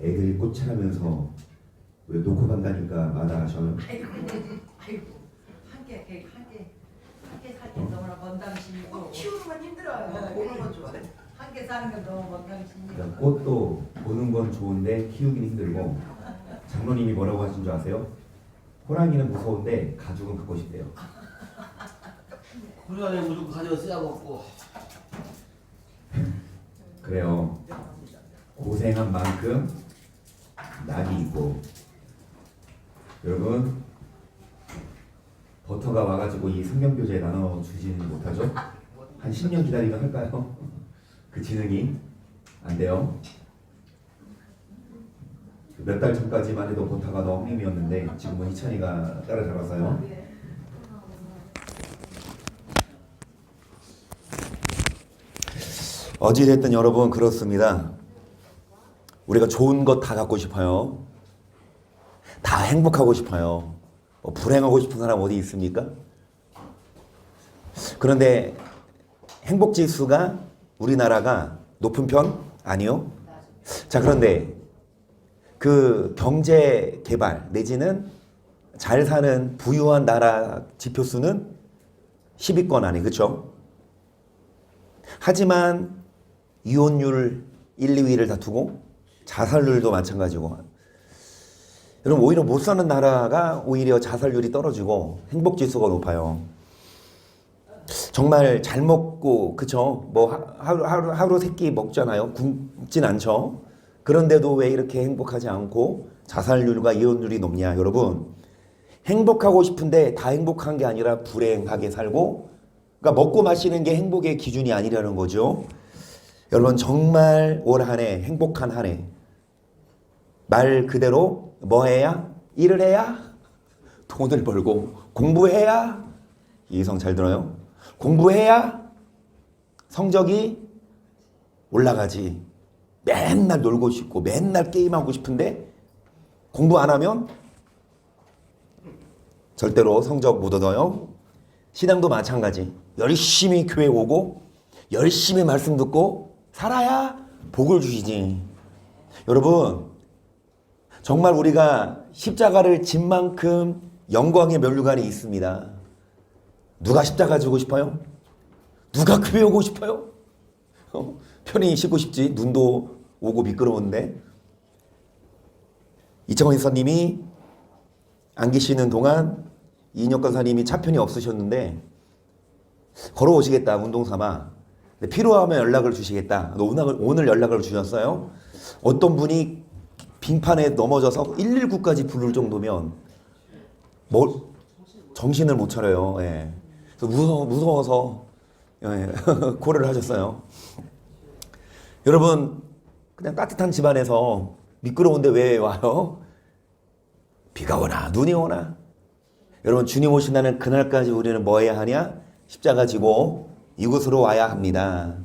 애들이 꽃차면서 왜 놓고 간다니까 마다하셔요. 아이고 한개 살기 너무나 먼 당신이고 키우는 건 힘들어요. 보는 건 좋아요. 한개 사는 건 너무 먼 당신이고. 그러니까 꽃도 보는 건 좋은데 키우긴 힘들고, 장로님이 뭐라고 하신 줄 아세요? 호랑이는 무서운데 가죽은 갖고 싶대요. 호랑이 무조건 가져가 쓰야먹고. 그래요. 고생한 만큼 낙이 있고. 여러분, 버터가 와가지고 이 성경교재 나눠주지는 못하죠? 한 10년 기다리면 할까요? 그 지능이 안 돼요. 몇 달 전까지만 해도 버터가 너무 힘이었는데 지금은 희찬이가 따라잡아서요. 어찌됐든 여러분 그렇습니다. 우리가 좋은 것 다 갖고 싶어요. 다 행복하고 싶어요. 불행하고 싶은 사람 어디 있습니까? 그런데 행복지수가 우리나라가 높은 편? 아니요. 자, 그런데 그 경제 개발 내지는 잘 사는 부유한 나라 지표수는 10위권 안에, 그렇죠? 하지만 이혼율 1, 2위를 다투고 자살률도 마찬가지고, 여러분 오히려 못 사는 나라가 오히려 자살률이 떨어지고 행복지수가 높아요. 정말 잘 먹고, 그쵸? 뭐 하루 세 끼 먹잖아요. 굶진 않죠. 그런데도 왜 이렇게 행복하지 않고 자살률과 이혼율이 높냐? 여러분, 행복하고 싶은데 다 행복한 게 아니라 불행하게 살고, 그러니까 먹고 마시는 게 행복의 기준이 아니라는 거죠. 여러분 정말 올 한 해 행복한 한 해, 말 그대로 뭐 해야? 일을 해야? 돈을 벌고 공부해야? 이성 잘 들어요? 공부해야 성적이 올라가지. 맨날 놀고 싶고 맨날 게임하고 싶은데 공부 안 하면 절대로 성적 못 얻어요. 신앙도 마찬가지. 열심히 교회 오고 열심히 말씀 듣고 살아야 복을 주시지. 여러분 정말 우리가 십자가를 진 만큼 영광의 면류관이 있습니다. 누가 십자가 지고 싶어요? 누가 교회 오고 싶어요? 편히 쉬고 싶지. 눈도 오고 미끄러운데. 이창원 이사님이 안 계시는 동안 이인혁 권사님이 차편이 없으셨는데 걸어오시겠다 운동 삼아. 필요하면 연락을 주시겠다. 오늘 연락을 주셨어요. 어떤 분이 빙판에 넘어져서 119까지 부를 정도면 정신을 못 차려요. 예. 그래서 무서워서 콜을 하셨어요. 여러분 그냥 따뜻한 집안에서 미끄러운데 왜 와요? 비가 오나 눈이 오나. 여러분 주님 오신다는 그날까지 우리는 뭐 해야 하냐? 십자가 지고 이곳으로 와야 합니다.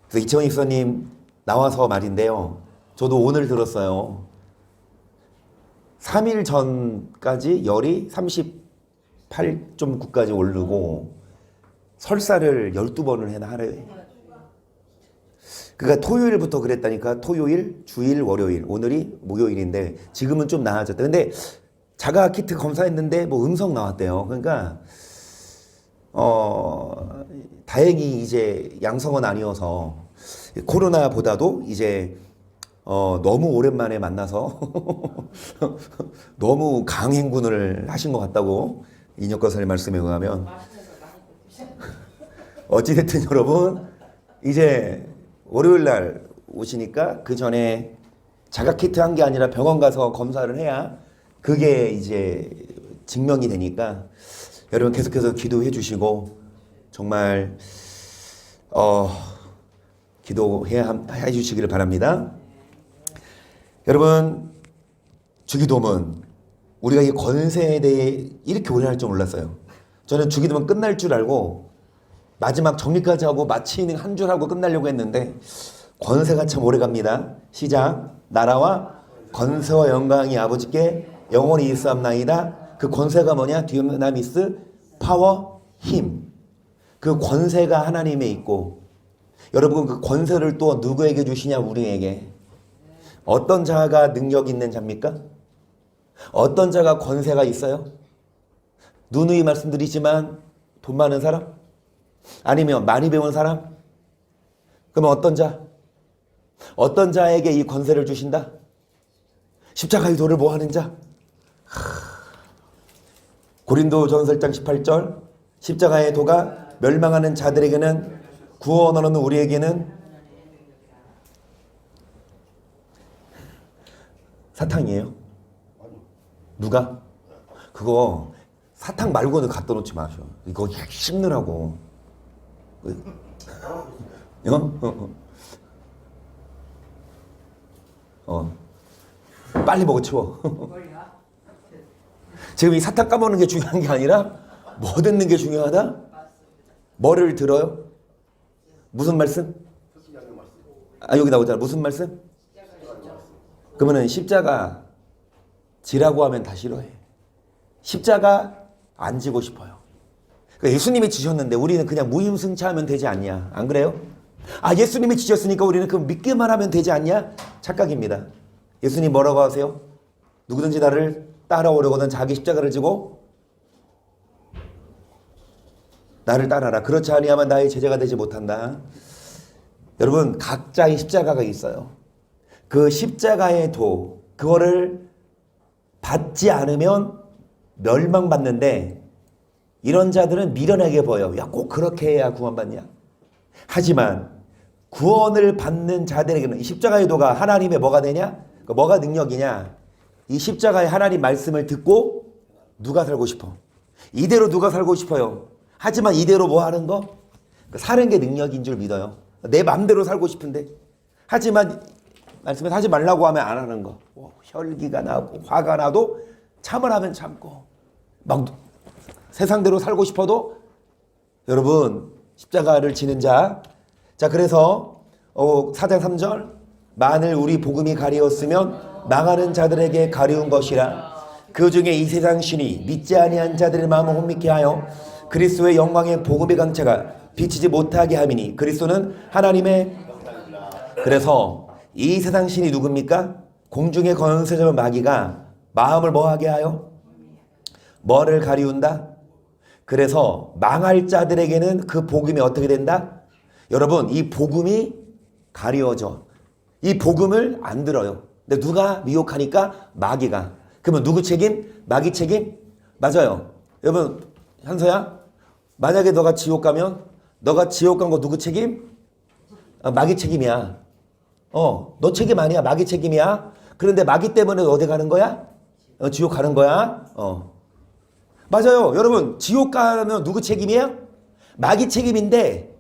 그래서 이창원 목사님 나와서 말인데요. 저도 오늘 들었어요. 3일 전까지 열이 38.9까지 오르고 설사를 12번을 해나 하루에. 그러니까 토요일부터 그랬다니까. 토요일, 주일, 월요일. 오늘이 목요일인데 지금은 좀 나아졌다. 근데 자가 키트 검사했는데 뭐 음성 나왔대요. 그러니까 다행히 이제 양성은 아니어서 코로나보다도 이제 너무 오랜만에 만나서 너무 강행군을 하신 것 같다고 인혁 권사님 말씀에 의하면. 어찌됐든 여러분 이제 월요일날 오시니까 그 전에 자가키트 한 게 아니라 병원 가서 검사를 해야 그게 이제 증명이 되니까 여러분 계속해서 기도해 주시고 정말 기도해 주시기를 바랍니다. 여러분 주기도문 우리가 이 권세에 대해 이렇게 오래 할 줄 몰랐어요. 저는 주기도문 끝날 줄 알고 마지막 정리까지 하고 마치는 한 줄 하고 끝나려고 했는데 권세가 참 오래 갑니다. 시작. 나라와 권세와 영광이 아버지께 영원히 있사옵나이다. 그 권세가 뭐냐? 디나미스 파워 힘. 그 권세가 하나님에 있고 여러분 그 권세를 또 누구에게 주시냐? 우리에게. 어떤 자가 능력 있는 자입니까? 어떤 자가 권세가 있어요? 누누이 말씀드리지만 돈 많은 사람? 아니면 많이 배운 사람? 그러면 어떤 자? 어떤 자에게 이 권세를 주신다? 십자가의 도를 모하는 자? 고린도 전서 1장 18절 십자가의 도가 멸망하는 자들에게는 구원 얻는 우리에게는 사탕이에요. 누가? 그거 사탕 말고는 갖다 놓지 마셔. 이거 씹느라고. 빨리 먹어 치워. 지금 이 사탕 까먹는 게 중요한 게 아니라 뭐 듣는 게 중요하다? 뭐를 들어요? 무슨 말씀? 여기 나오잖아. 무슨 말씀? 그러면은 십자가 지라고 하면 다 싫어해. 십자가 안 지고 싶어요. 그러니까 예수님이 지셨는데 우리는 그냥 무임승차하면 되지 않냐? 안 그래요? 예수님이 지셨으니까 우리는 그 믿기만 하면 되지 않냐? 착각입니다. 예수님 뭐라고 하세요? 누구든지 나를 따라오려거든 자기 십자가를 지고 나를 따라라. 그렇지 아니하면 나의 제자가 되지 못한다. 여러분 각자의 십자가가 있어요. 그 십자가의 도 그거를 받지 않으면 멸망받는데 이런 자들은 미련하게 보여요. 야, 꼭 그렇게 해야 구원받냐? 하지만 구원을 받는 자들에게는 이 십자가의 도가 하나님의 뭐가 되냐? 뭐가 능력이냐? 이 십자가의 하나님 말씀을 듣고 누가 살고 싶어? 이대로 누가 살고 싶어요? 하지만 이대로 뭐 하는 거? 사는 게 능력인 줄 믿어요. 내 맘대로 살고 싶은데 하지만 말씀에 하지 말라고 하면 안 하는 거. 혈기가 나고 화가 나도 참으라면 참고 막 세상대로 살고 싶어도 여러분 십자가를 지는 자. 자 그래서 4장 3절 만일 우리 복음이 가리웠으면 망하는 자들에게 가리운 것이라. 그 중에 이 세상 신이 믿지 아니한 자들의 마음을 혼미케 하여 그리스도의 영광의 복음의 강체가 비치지 못하게 함이니 그리스도는 하나님의. 그래서 이 세상 신이 누굽니까? 공중의 권세자는 마귀가 마음을 뭐하게 하여? 뭐를 가리운다? 그래서 망할 자들에게는 그 복음이 어떻게 된다? 여러분 이 복음이 가리워져. 이 복음을 안 들어요. 근데 누가 미혹하니까? 마귀가. 그러면 누구 책임? 마귀 책임? 맞아요. 여러분 현서야 만약에 너가 지옥 가면 너가 지옥 간 거 누구 책임? 마귀 책임이야. 너 책임 아니야. 마귀 책임이야. 그런데 마귀 때문에 어디 가는 거야? 지옥 가는 거야. 맞아요. 여러분 지옥 가면 누구 책임이야? 마귀 책임인데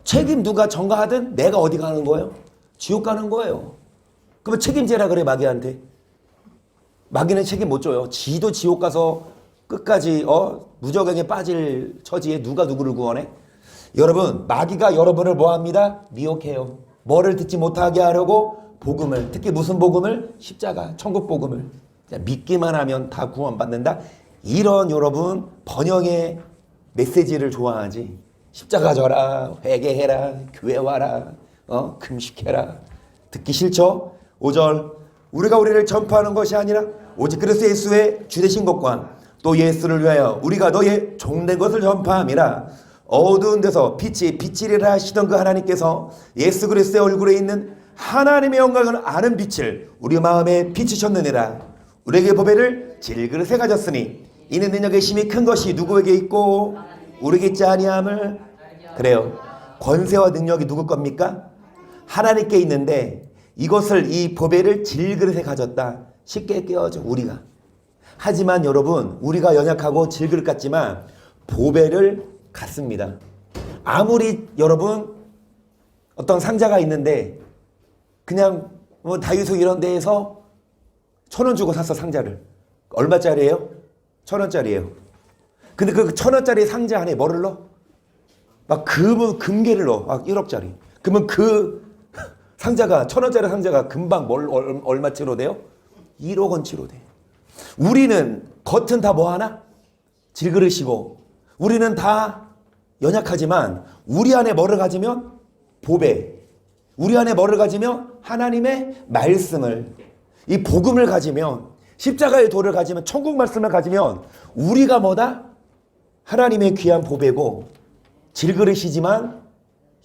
책임 누가 전가하든 내가 어디 가는 거예요? 지옥 가는 거예요. 그러면 책임제라 그래 마귀한테. 마귀는 책임 못 져요. 지도 지옥 가서 끝까지 무저갱에 빠질 처지에 누가 누구를 구원해? 여러분 마귀가 여러분을 뭐합니다? 미혹해요. 뭐를 듣지 못하게 하려고? 복음을. 특히 무슨 복음을? 십자가 천국 복음을. 믿기만 하면 다 구원받는다. 이런 여러분 번영의 메시지를 좋아하지. 십자가 져라, 회개해라, 교회 와라, 금식해라. 듣기 싫죠? 5절 우리가 우리를 전파하는 것이 아니라 오직 그리스도 예수의 주되신 것과 또 예수를 위하여 우리가 너의 종된 것을 전파함이라. 어두운 데서 빛이 빛이리라 하시던 그 하나님께서 예수 그리스도의 얼굴에 있는 하나님의 영광을 아는 빛을 우리 마음에 비추셨느니라. 우리에게 보배를 질그릇에 가졌으니 이는 능력의 힘이 큰 것이 누구에게 있고 우리에게 있지 아니함을. 그래요. 권세와 능력이 누구 겁니까? 하나님께 있는데 이것을 이 보배를 질그릇에 가졌다. 쉽게 깨어져 우리가. 하지만 여러분 우리가 연약하고 질그릇 같지만 보배를 갖습니다. 아무리 여러분 어떤 상자가 있는데 그냥 다이소 이런 데에서 1,000원 주고 샀어 상자를. 얼마짜리예요? 1,000원짜리예요. 근데 그 1,000원짜리 상자 안에 뭐를 넣어? 막 금괴를 넣어. 막 1억짜리. 그러면 그 상자가 1,000원짜리 상자가 금방 얼마치로 돼요? 1억 원치로 돼. 우리는 겉은 다 뭐하나? 질그릇이고 우리는 다 연약하지만 우리 안에 뭐를 가지면? 보배. 우리 안에 뭐를 가지면 하나님의 말씀을, 이 복음을 가지면, 십자가의 도를 가지면, 천국 말씀을 가지면 우리가 뭐다? 하나님의 귀한 보배고 질그릇이지만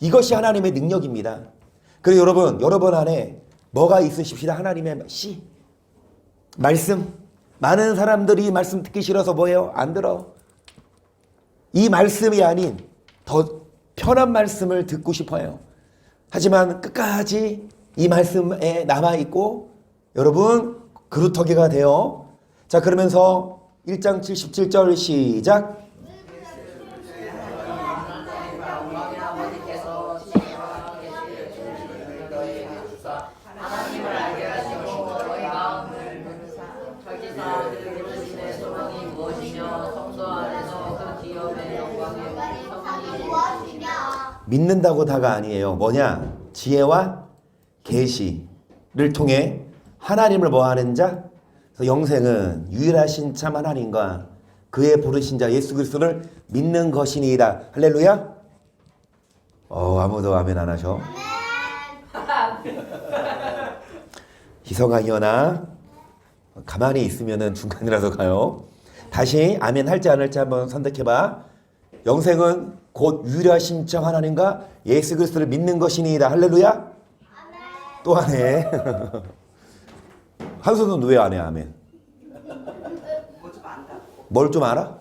이것이 하나님의 능력입니다. 그래서 여러분 안에 뭐가 있으십시다? 하나님의 씨, 말씀. 많은 사람들이 말씀 듣기 싫어서 뭐예요? 안 들어. 이 말씀이 아닌 더 편한 말씀을 듣고 싶어요. 하지만 끝까지 이 말씀에 남아있고 여러분 그루터기가 돼요. 자, 그러면서 1장 77절 시작. 믿는다고 다가 아니에요. 뭐냐? 지혜와 계시를 통해 하나님을 뭐하는 자? 그래서 영생은 유일하신 참 하나님과 그의 부르신 자 예수 그리스도를 믿는 것이니이다. 할렐루야. 아무도 아멘 안 하셔. 희성아, 이현아, 가만히 있으면은 중간이라도 가요. 다시 아멘 할지 안 할지 한번 선택해봐. 영생은 곧 유일하신 참 하나님과 예수 그리스도를 믿는 것이니이다. 할렐루야. 또 안 해. 한손은 왜 안 해? 아멘. 뭘 좀 알아?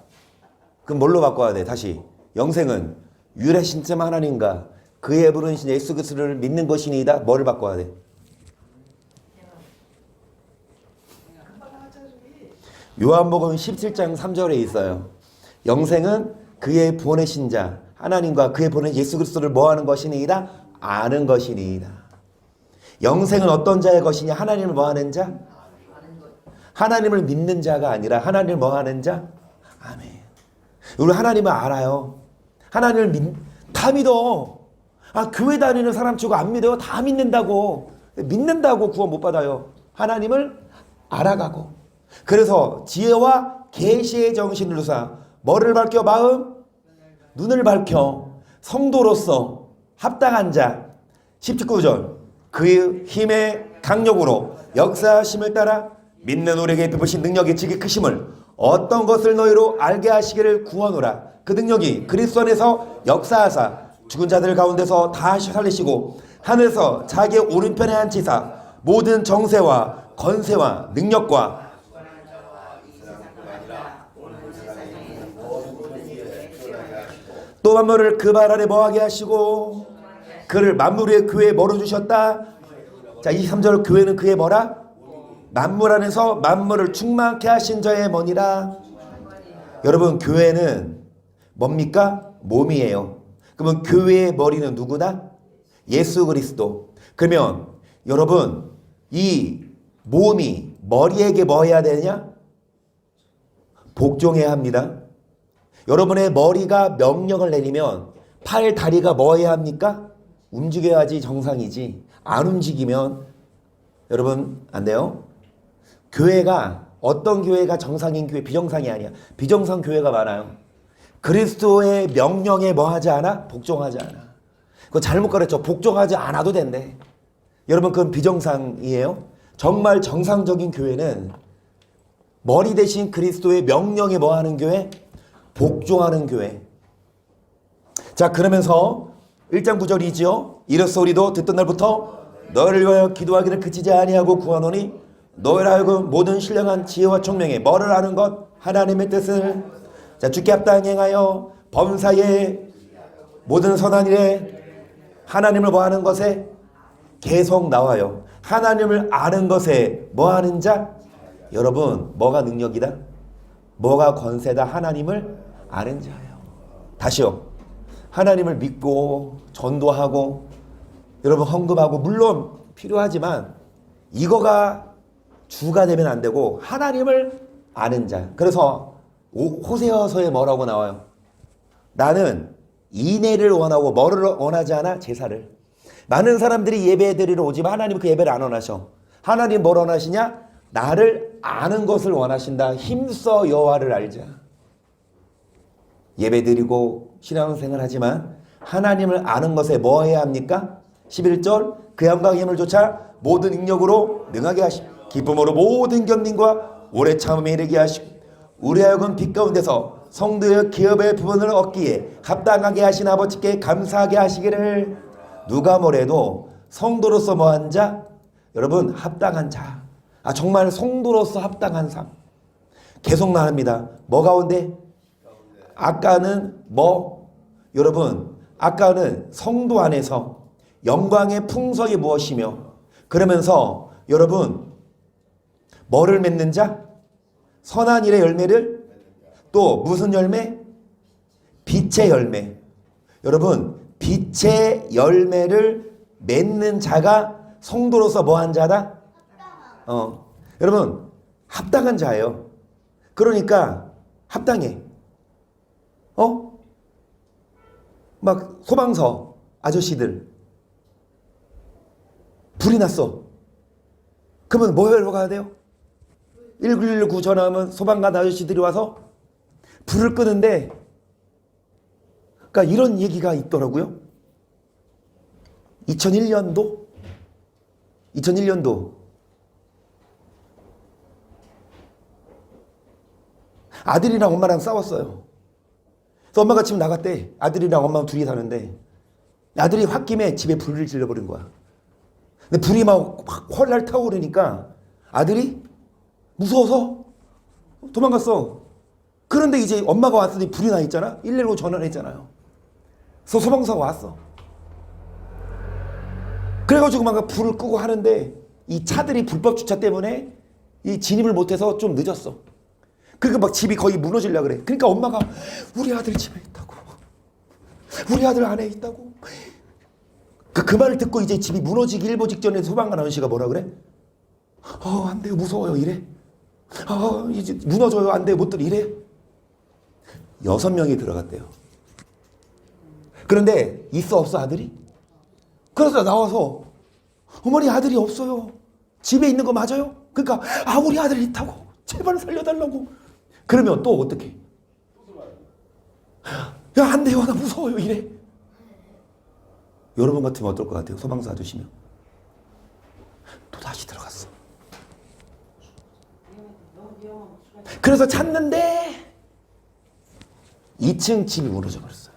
그럼 뭘로 바꿔야 돼? 다시. 영생은 유일하신 참 하나님과 그의 부르신 예수 그리스도를 믿는 것이니이다. 뭐를 바꿔야 돼? 요한복음 17장 3절에 있어요. 영생은 그의 보내신 자 하나님과 그의 보내신 예수 그리스도를 뭐하는 것이니이다? 아는 것이니이다. 영생은 어떤 자의 것이냐? 하나님을 뭐하는 자? 하나님을 믿는 자가 아니라 하나님을 뭐하는 자? 아멘. 우리 하나님을 알아요. 하나님을 다 믿어. 교회 다니는 사람 치고 안 믿어요? 다 믿는다고. 믿는다고 구원 못 받아요. 하나님을 알아가고. 그래서 지혜와 계시의 정신을 누사 뭐를 밝혀? 마음? 눈을 밝혀 성도로서 합당한 자. 19절 그의 힘의 강력으로 역사하심을 따라 믿는 우리에게 베푸신 능력이 지극히 크심을 어떤 것을 너희로 알게 하시기를 구하노라. 그 능력이 그리스도 안에서 역사하사 죽은 자들 가운데서 다시 살리시고 하늘에서 자기의 오른편에 앉히사 모든 정세와 건세와 능력과 또 만물을 그 발 아래 뭐하게 하시고 그를 만물의 교회에 뭐로 주셨다? 자, 23절 교회는 그의 뭐라? 만물 안에서 만물을 충만케 하신 자의 뭐니라? 여러분, 교회는 뭡니까? 몸이에요. 그러면 교회의 머리는 누구다? 예수 그리스도. 그러면 여러분, 이 몸이 머리에게 뭐 해야 되냐? 복종해야 합니다. 여러분의 머리가 명령을 내리면 팔, 다리가 뭐 해야 합니까? 움직여야지 정상이지. 안 움직이면 여러분 안 돼요. 교회가 어떤 교회가 정상인 교회, 비정상이 아니야. 비정상 교회가 많아요. 그리스도의 명령에 뭐 하지 않아? 복종하지 않아. 그거 잘못 가르쳐. 복종하지 않아도 된대. 여러분, 그건 비정상이에요. 정말 정상적인 교회는 머리 대신 그리스도의 명령에 뭐 하는 교회? 복종하는 교회. 자, 그러면서 1장 9절이지요. 이로써 우리도 듣던 날부터 너를 위하여 기도하기를 그치지 아니하고 구하노니 너희를 하여금 모든 신령한 지혜와 총명에 뭐를 아는 것? 하나님의 뜻을 자 주께 합당히 행하여 범사에 모든 선한 일에 하나님을 뭐하는 것에 계속 나와요. 하나님을 아는 것에 뭐하는 자? 여러분, 뭐가 능력이다? 뭐가 권세다? 하나님을 아는 자예요. 다시요. 하나님을 믿고 전도하고 여러분 헌금하고 물론 필요하지만 이거가 주가 되면 안 되고 하나님을 아는 자. 그래서 호세아서에 뭐라고 나와요? 나는 인애를 원하고 뭐를 원하지 않아? 제사를. 많은 사람들이 예배 드리러 오지만 하나님 그 예배를 안 원하셔. 하나님 뭘 원하시냐? 나를 아는 것을 원하신다. 힘써 여호와를 알자. 예배 드리고 신앙생활 하지만 하나님을 아는 것에 뭐 해야 합니까? 11절 그 영광의 힘을 쫓아 모든 능력으로 능하게 하시고 기쁨으로 모든 견딘과 오래 참음에 이르게 하시고 우리 하여금 빛 가운데서 성도의 기업의 부분을 얻기에 합당하게 하신 아버지께 감사하게 하시기를. 누가 뭐래도 성도로서 뭐한 자? 여러분 합당한 자. 정말 성도로서 합당한 삶. 계속 나옵니다. 뭐 가운데? 아까는 뭐? 여러분 아까는 성도 안에서 영광의 풍성이 무엇이며 그러면서 여러분 뭐를 맺는 자? 선한 일의 열매를 또 무슨 열매? 빛의 열매. 여러분 빛의 열매를 맺는 자가 성도로서 뭐한 자다? 여러분 합당한 자예요. 그러니까 합당해. 막 소방서 아저씨들 불이 났어. 그러면 뭐 하러 가야 돼요? 1919 전화하면 소방관 아저씨들이 와서 불을 끄는데, 그러니까 이런 얘기가 있더라고요. 2001년도 아들이랑 엄마랑 싸웠어요. 그래서 엄마가 지금 나갔대. 아들이랑 엄마 둘이 사는데 아들이 홧김에 집에 불을 질러버린 거야. 근데 불이 막 활활 타오르니까 아들이 무서워서 도망갔어. 그런데 이제 엄마가 왔더니 불이 나 있잖아. 119 전화를 했잖아요. 그래서 소방서가 왔어. 그래가지고 막 불을 끄고 하는데 이 차들이 불법 주차 때문에 이 진입을 못해서 좀 늦었어. 그러니까 막 집이 거의 무너지려고 그래. 그러니까 엄마가 우리 아들 집에 있다고, 우리 아들 안에 있다고. 그 말을 듣고 이제 집이 무너지기 일보 직전에 소방관 아저씨가 뭐라 그래? 안 돼요, 무서워요, 이래. 이제 무너져요, 안 돼요, 못 들어, 이래. 6명이 들어갔대요. 그런데 있어 없어 아들이? 그래서 나와서 어머니 아들이 없어요. 집에 있는 거 맞아요? 그러니까 우리 아들 있다고, 제발 살려달라고. 그러면 또 어떻게? 야, 안 돼요, 나 무서워요, 이래. 여러분 같으면 어떨 것 같아요? 소방서 아저씨면 또 다시 들어갔어. 그래서 찾는데 2층 집이 무너져 버렸어요.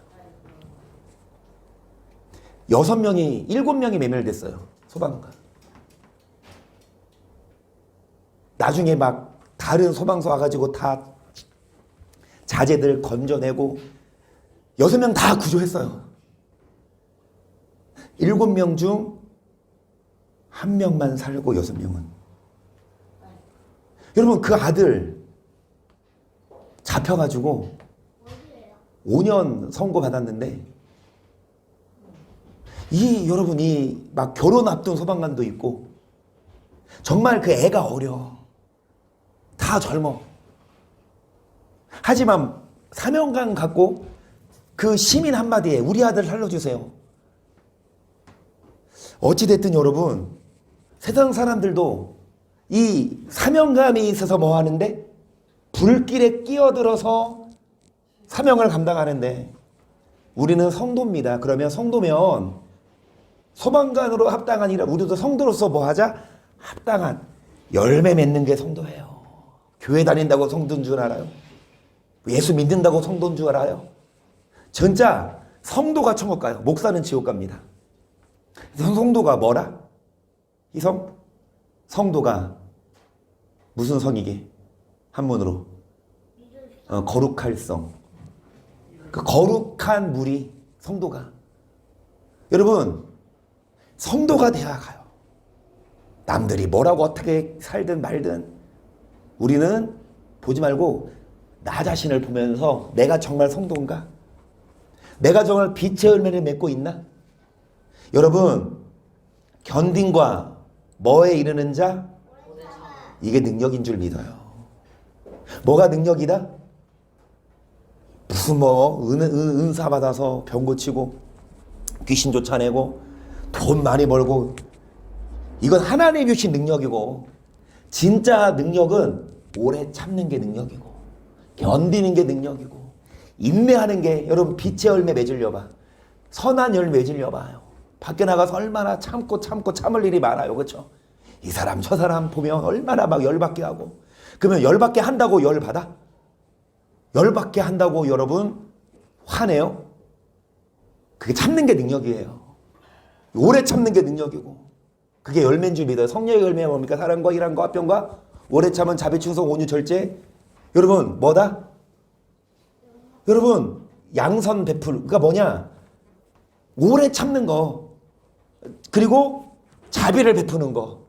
7명이 매멸됐어요. 소방관. 나중에 막 다른 소방서 와가지고 다 자재들 건져내고 6명 다 구조했어요. 7명 중 1명만 살고 6명은. 여러분 그 아들 잡혀가지고 5년 선고 받았는데 여러분이 막 결혼 앞둔 소방관도 있고 정말 그 애가 어려. 다 젊어. 하지만 사명감 갖고 그 시민 한마디에 우리 아들 살려주세요. 어찌됐든 여러분 세상 사람들도 이 사명감이 있어서 뭐 하는데 불길에 끼어들어서 사명을 감당하는데 우리는 성도입니다. 그러면 성도면 소방관으로 합당한이라 우리도 성도로서 뭐 하자? 합당한 열매 맺는 게 성도예요. 교회 다닌다고 성도인 줄 알아요? 예수 믿는다고 성도인 줄 알아요? 진짜 성도가 천국 가요. 목사는 지옥 갑니다. 성도가 뭐라? 성도가 무슨 성이게? 한문으로 거룩할 성. 그 거룩한 물이 성도가. 여러분 성도가 돼야 가요. 남들이 뭐라고 어떻게 살든 말든 우리는 보지 말고 나 자신을 보면서 내가 정말 성도인가? 내가 정말 빛의 열매를 맺고 있나? 여러분 견딘과 뭐에 이르는 자? 이게 능력인 줄 믿어요. 뭐가 능력이다? 무슨 은사 받아서 병 고치고 귀신 쫓아내고 돈 많이 벌고 이건 하나님이 주신 능력이고 진짜 능력은 오래 참는 게 능력이고 견디는 게 능력이고 인내하는 게 여러분 빛의 열매 맺으려 봐. 선한 열매 맺으려 봐요. 밖에 나가서 얼마나 참고 참을 일이 많아요. 그렇죠? 이 사람 저 사람 보면 얼마나 막 열받게 하고. 그러면 열받게 한다고 열받아? 열받게 한다고 여러분 화내요? 그게 참는 게 능력이에요. 오래 참는 게 능력이고. 그게 열매인 줄 믿어요. 성령의 열매가 뭡니까? 사랑과 일함과 화평과 오래 참은 자비 충성 온유 절제. 여러분 뭐다? 여러분 양선 베풀. 그러니까 뭐냐? 오래 참는 거. 그리고 자비를 베푸는 거.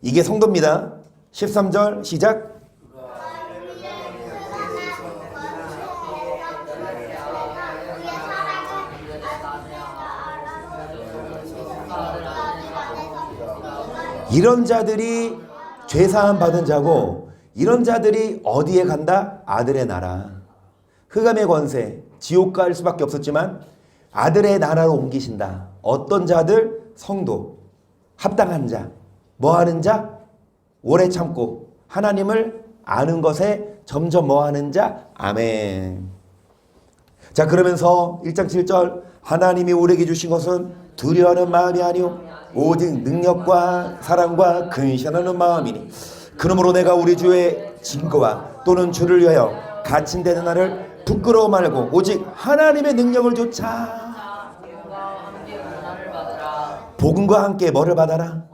이게 성도입니다. 13절 시작. 이런 자들이 죄사함 받은 자고 이런 자들이 어디에 간다? 아들의 나라. 흑암의 권세, 지옥 갈 수밖에 없었지만 아들의 나라로 옮기신다. 어떤 자들? 성도, 합당한 자, 뭐하는 자? 오래 참고 하나님을 아는 것에 점점 뭐하는 자? 아멘. 자, 그러면서 1장 7절 하나님이 우리에게 주신 것은 두려워하는 마음이 아니오 오직 능력과 사랑과 근신하는 마음이니 그러므로 내가 우리 주의 증거와 또는 주를 위하여 갇힌 되는 나를 부끄러워 말고 오직 하나님의 능력을 좇아. 복음과 함께 뭐를 받아라?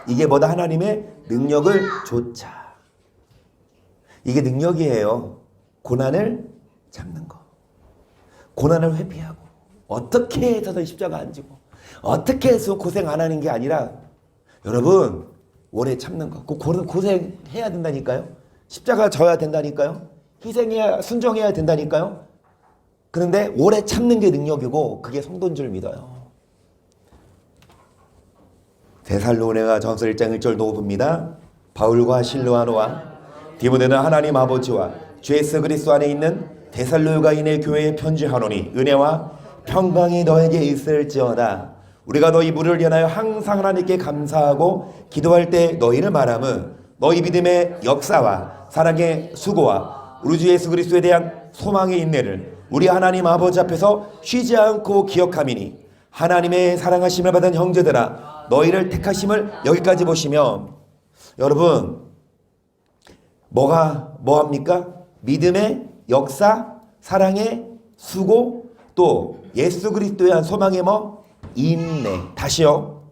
이게 뭐다? 하나님의 능력을 좇아. 이게 능력이에요. 고난을 참는 거. 고난을 회피하고 어떻게 해서든 십자가 안 지고 어떻게 해서 고생 안 하는 게 아니라 여러분 오래 참는 거. 고생해야 된다니까요. 십자가 져야 된다니까요. 희생해야 순종해야 된다니까요. 그런데 오래 참는 게 능력이고 그게 성도인 줄 믿어요. 데살로니가 전서 1장 1절도 봅니다. 바울과 실로아노와 디모데는 하나님 아버지와 주 예수 그리스도 안에 있는 데살로니가인의 교회에 편지하노니 은혜와 평강이 너에게 있을지어다. 우리가 너희 무리를 위하여 항상 하나님께 감사하고 기도할 때 너희를 말함은 너희 믿음의 역사와 사랑의 수고와 우리 주 예수 그리스도에 대한 소망의 인내를 우리 하나님 아버지 앞에서 쉬지 않고 기억함이니 하나님의 사랑하심을 받은 형제들아 너희를 택하심을 여기까지 보시면 여러분 뭐합니까? 믿음의 역사, 사랑의 수고, 또 예수 그리스도에 대한 소망의 인내. 다시요.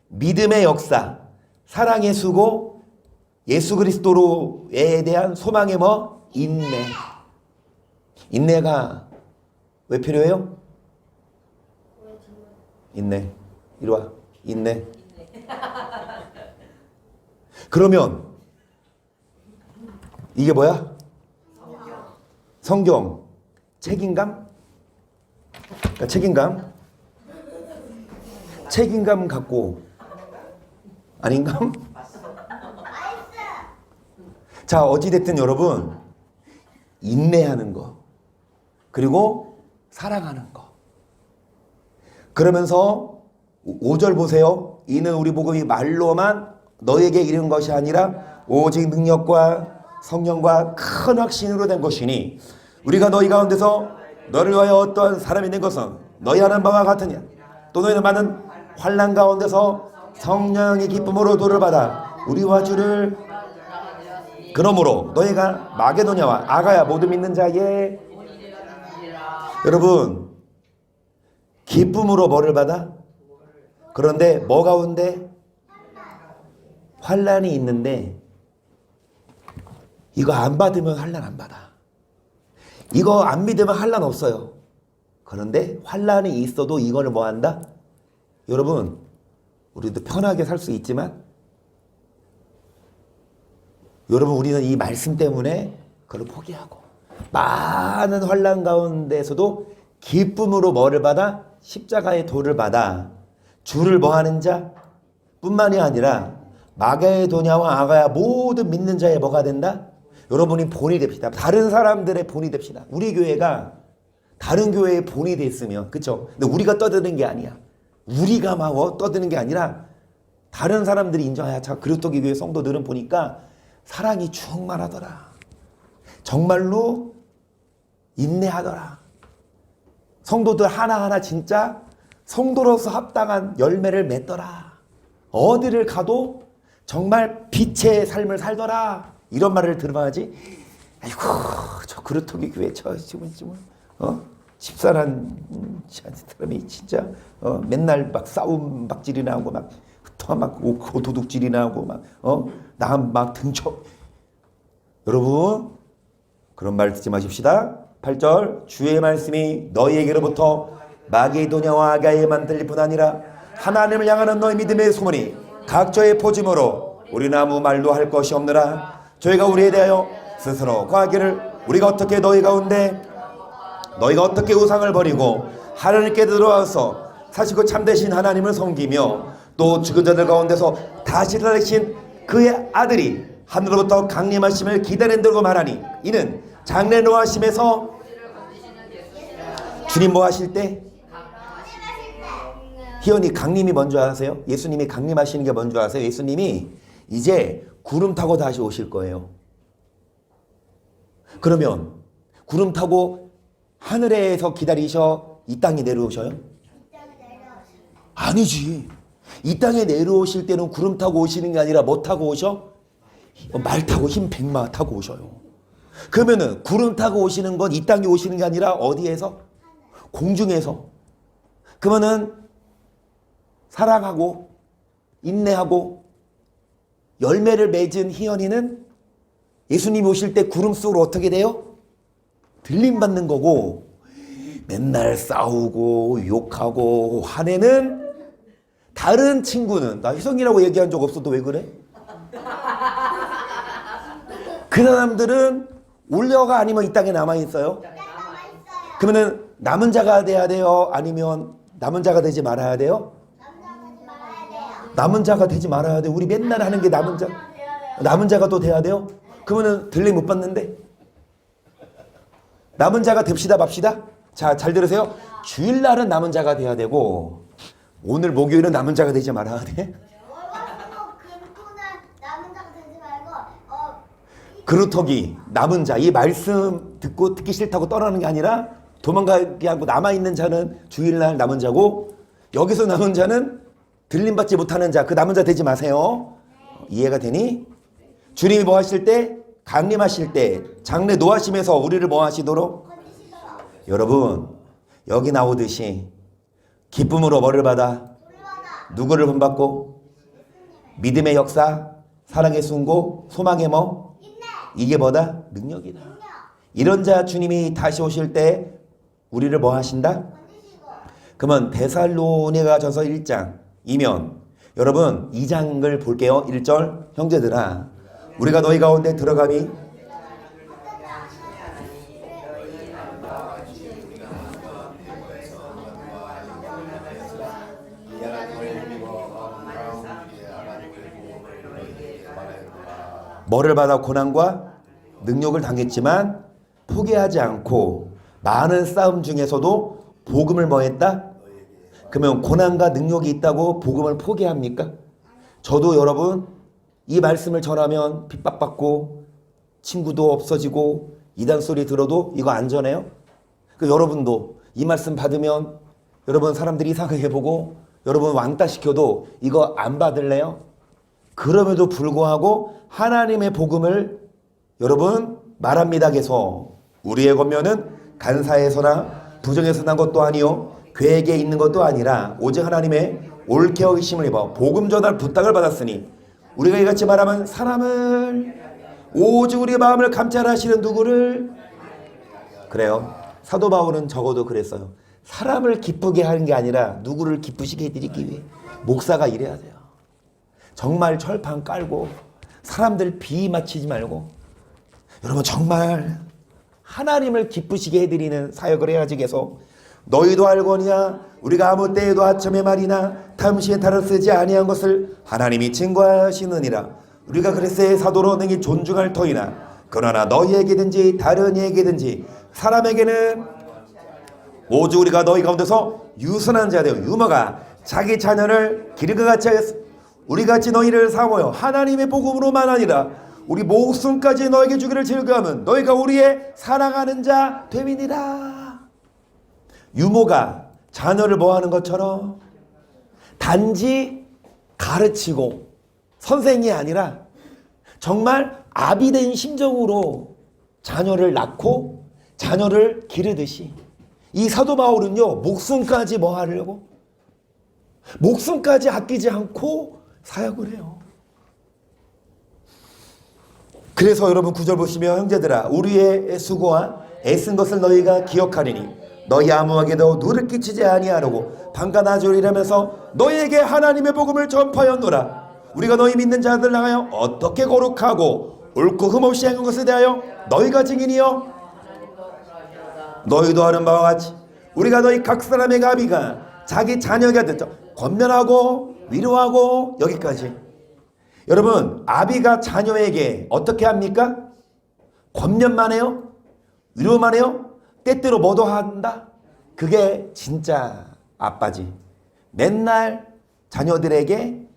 믿음의 역사, 사랑의 수고, 예수 그리스도에 대한 소망의 인내. 인내가 왜 필요해요? 인내. 이리 와. 인내. 그러면 이게 뭐야? 성경. 책임감? 그러니까 책임감 갖고 아닌감? 자, 어찌됐든 여러분 인내하는 거 그리고 사랑하는 거. 그러면서 5절 보세요. 이는 우리 복음이 말로만 너에게 이른 것이 아니라 오직 능력과 성령과 큰 확신으로 된 것이니 우리가 너희 가운데서 너를 위하여 어떠한 사람이 된 것은 너희 하는 바와 같으냐. 또 너희는 많은 환난 가운데서 성령의 기쁨으로 도를 받아 우리와 주를 그러므로 너희가 마게도냐와 아가야 모두 믿는 자에게 여러분 기쁨으로 뭐를 받아? 그런데 뭐 가운데? 환난이 있는데 이거 안 받으면 환난 안 받아. 이거 안 믿으면 환난 없어요. 그런데 환난이 있어도 이거를 뭐 한다? 여러분 우리도 편하게 살 수 있지만 여러분 우리는 이 말씀 때문에 그걸 포기하고 많은 환난 가운데서도 기쁨으로 뭐를 받아? 십자가의 도를 받아 주를 뭐하는 자 뿐만이 아니라 마게도냐와 아가야 모든 믿는 자의 뭐가 된다? 여러분이 본이 됩시다. 다른 사람들의 본이 됩시다. 우리 교회가 다른 교회의 본이 됐으면 그쵸? 근데 우리가 떠드는 게 아니야. 우리가 막 떠드는 게 아니라 다른 사람들이 인정해야 자 그리스도교 교회 성도들은 보니까 사랑이 충만하더라. 정말로 인내하더라. 성도들 하나하나 진짜 성도로서 합당한 열매를 맺더라. 어디를 가도 정말 빛의 삶을 살더라. 이런 말을 들어봐야지. 아이고 저 그루터기 교회 저 지금 집사란 사람이 진짜 맨날 막 싸움 박질이나 하고 막 도둑질이나 하고 막 등쳐. 여러분 그런 말 듣지 마십시다. 8절 주의 말씀이 너희에게로부터 마게도냐와 아가야에만 들릴 뿐 아니라 하나님을 향하는 너희 믿음의 소문이 각처에 퍼짐으로 우리는 아무 말도 할 것이 없느라. 저희가 우리에 대하여 스스로 과하기를 우리가 어떻게 너희가 어떻게 우상을 버리고 하나님께 들어와서 사시고 참되신 하나님을 섬기며 또 죽은 자들 가운데서 다시 살아계신 그의 아들이 하늘로부터 강림하심을 기다린다고 말하니 이는 장래 노하심에서 주님 뭐 하실 때 희연이 강림이 뭔지 아세요? 예수님이 강림하시는 게 뭔지 아세요? 예수님이 이제 구름 타고 다시 오실 거예요. 그러면 구름 타고 하늘에서 기다리셔 이 땅에 내려오셔요? 아니지. 이 땅에 내려오실 때는 구름 타고 오시는 게 아니라 뭐 타고 오셔? 말 타고 흰 백마 타고 오셔요. 그러면은 구름 타고 오시는 건 이 땅에 오시는 게 아니라 어디에서? 공중에서. 그러면은 사랑하고 인내하고 열매를 맺은 희연이는 예수님이 오실 때 구름 속으로 어떻게 돼요? 들림받는 거고 맨날 싸우고 욕하고 화내는 다른 친구는 나 희성이라고 얘기한 적 없어도 왜 그래? 그 사람들은 올려가 아니면 이 땅에 남아있어요? 그러면은 남은 자가 돼야 돼요? 아니면 남은 자가 되지 말아야 돼요? 남은 자가 되지 말아야 돼. 우리 맨날 하는 게 남은 자가 또 돼야 돼요? 그러면은 들림 못 받는데? 남은 자가 됩시다 맙시다. 자, 잘 들으세요. 주일날은 남은 자가 돼야 되고 오늘 목요일은 남은 자가 되지 말아야 돼. 그루터기 남은 자, 이 말씀 듣기 싫다고 떠나는 게 아니라 도망가게 하고 남아있는 자는 주일날 남은 자고 여기서 남은 자는 들림받지 못하는 자, 그 남은 자 되지 마세요. 이해가 되니? 주님이 뭐 하실 때? 강림하실 때 장래 노하심에서 우리를 뭐 하시도록? 여러분 여기 나오듯이 기쁨으로 뭐를 받아? 누구를 본받고? 믿음의 역사, 사랑의 순고, 소망의 뭐? 이게 뭐다? 능력이다. 이런 자 주님이 다시 오실 때 우리를 뭐 하신다? 그러면 데살로니가전서 1장이면 여러분 2장을 볼게요. 1절 형제들아 우리가 너희 가운데 들어감이 뭐를 받아 고난과 능력을 당했지만 포기하지 않고 많은 싸움 중에서도 복음을 뭐 했다? 그러면 고난과 능력이 있다고 복음을 포기합니까? 저도 여러분 이 말씀을 전하면 핍박받고 친구도 없어지고 이단 소리 들어도 이거 안전해요? 여러분도 이 말씀 받으면 여러분 사람들이 이상하게 보고 여러분 왕따 시켜도 이거 안 받을래요? 그럼에도 불구하고 하나님의 복음을 여러분 말합니다. 계속 우리의 권면은 간사에서나 부정에서 난 것도 아니요 계획에 있는 것도 아니라 오직 하나님의 옳게 여기심을 입어 복음 전할 부탁을 받았으니 우리가 이같이 말하면 사람을 오직 우리의 마음을 감찰하시는 누구를 그래요. 사도 바울은 적어도 그랬어요. 사람을 기쁘게 하는 게 아니라 누구를 기쁘시게 해드리기 위해 목사가 이래야 돼요. 정말 철판 깔고 사람들 비 맞히지 말고 여러분 정말 하나님을 기쁘시게 해드리는 사역을 해야지. 계속 너희도 알거니와 우리가 아무 때에도 아첨의 말이나 탐시의 탈을 쓰지 아니한 것을 하나님이 증거하시느니라. 우리가 그리스도의 사도로 능히 존중할 터이나 그러나 너희에게든지 다른 이에게든지 사람에게는 오직 우리가 너희 가운데서 유선한 자 되어 유머가 자기 자녀를 기름과 같이 하였으 우리같이 너희를 사모여 하나님의 복음으로만 아니라 우리 목숨까지 너에게 주기를 즐거하면 너희가 우리의 사랑하는 자 됨이니라. 유모가 자녀를 뭐 하는 것처럼 단지 가르치고 선생이 아니라 정말 아비된 심정으로 자녀를 낳고 자녀를 기르듯이 이 사도 바울은요 목숨까지 뭐 하려고? 목숨까지 아끼지 않고 사역을 해요. 그래서 여러분 9절 보시면 형제들아 우리의 수고와 애쓴 것을 너희가 기억하리니 너희 아무에게도 누를 끼치지 아니하려고 방가나주리라면서 너희에게 하나님의 복음을 전파하였노라. 우리가 너희 믿는 자들 향하여 어떻게 거룩하고 옳고 흠없이 행한 것에 대하여 너희가 증인이요 너희도 하는 바와 같이 우리가 너희 각 사람의 아비가 자기 자녀에게 듣죠 권면하고 위로하고 여기까지. 여러분 아비가 자녀에게 어떻게 합니까? 권면만 해요? 위로만 해요? 때때로 뭐도 한다? 그게 진짜 아빠지. 맨날 자녀들에게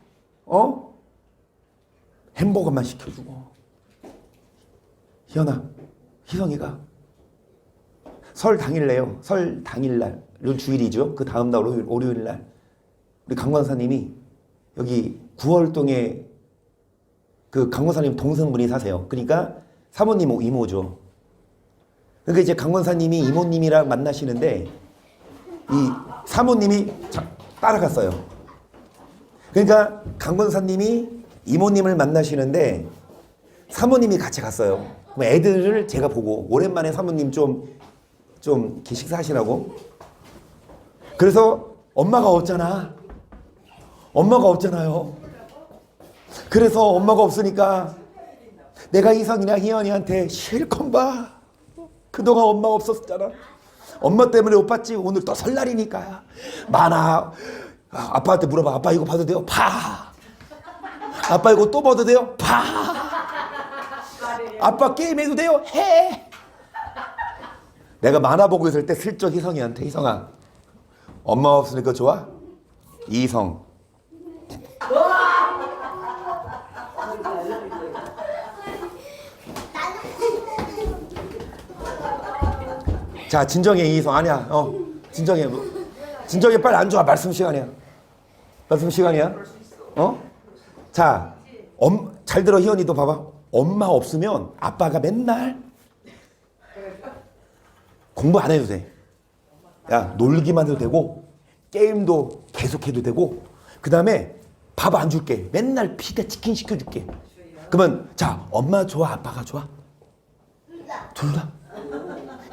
햄버거만 시켜주고. 희연아, 희성이가 설 당일내요. 설 당일날, 주일이죠. 그 다음날 월요일날 우리 강권사님이 여기 9월동에 그 강권사님 동생분이 사세요. 그러니까 사모님 이모죠. 그러니까 이제 강권사님이 이모님이랑 만나시는데 이 사모님이 따라갔어요. 그러니까 강권사님이 이모님을 만나시는데 사모님이 같이 갔어요. 그럼 애들을 제가 보고 오랜만에 사모님 좀 이렇게 식사하시라고. 그래서 엄마가 없잖아. 엄마가 없잖아요. 그래서 엄마가 없으니까 내가 이성이나 희연이한테 실컷 봐. 그동안 엄마가 없었잖아. 엄마 때문에 못 봤지. 오늘 또 설날이니까 많아. 아빠한테 물어봐. 아빠 이거 봐도 돼요? 봐. 아빠 이거 또 봐도 돼요? 봐. 아빠 게임해도 돼요? 해. 내가 만화 보고 있을 때 슬쩍 희성이한테 희성아 엄마 없으니까 좋아? 이성 자 진정해 이성 아니야 진정해 진정해 빨리 안 좋아 말씀 시간이야 말씀 시간이야 자 잘 들어 희연이도 봐봐 엄마 없으면 아빠가 맨날 공부 안 해도 돼. 야 놀기만 해도 되고 게임도 계속해도 되고 그 다음에 밥 안 줄게. 맨날 피자 치킨 시켜줄게. 그러면 자 엄마 좋아 아빠가 좋아? 둘 다.